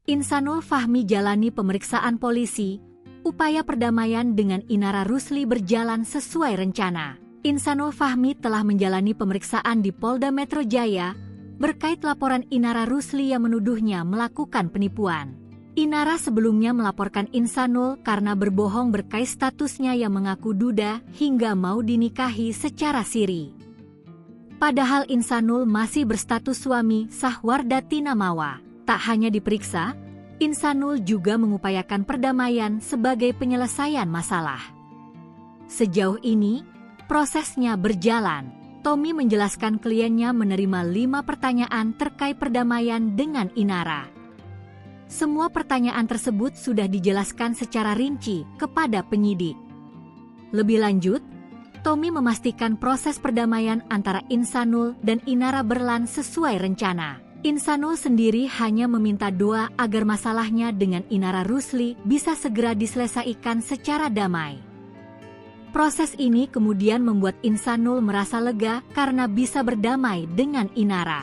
Insanul Fahmi jalani pemeriksaan polisi. Upaya perdamaian dengan Inara Rusli berjalan sesuai rencana. Insanul Fahmi telah menjalani pemeriksaan di Polda Metro Jaya berkait laporan Inara Rusli yang menuduhnya melakukan penipuan. Inara sebelumnya melaporkan Insanul karena berbohong berkait statusnya yang mengaku duda hingga mau dinikahi secara siri. Padahal Insanul masih berstatus suami sah Wardati Namawa. Tak hanya diperiksa, Insanul juga mengupayakan perdamaian sebagai penyelesaian masalah. Sejauh ini, prosesnya berjalan. Tommy menjelaskan kliennya menerima 5 pertanyaan terkait perdamaian dengan Inara. Semua pertanyaan tersebut sudah dijelaskan secara rinci kepada penyidik. Lebih lanjut, Tommy memastikan proses perdamaian antara Insanul dan Inara berjalan sesuai rencana. Insanul sendiri hanya meminta doa agar masalahnya dengan Inara Rusli bisa segera diselesaikan secara damai. Proses ini kemudian membuat Insanul merasa lega karena bisa berdamai dengan Inara.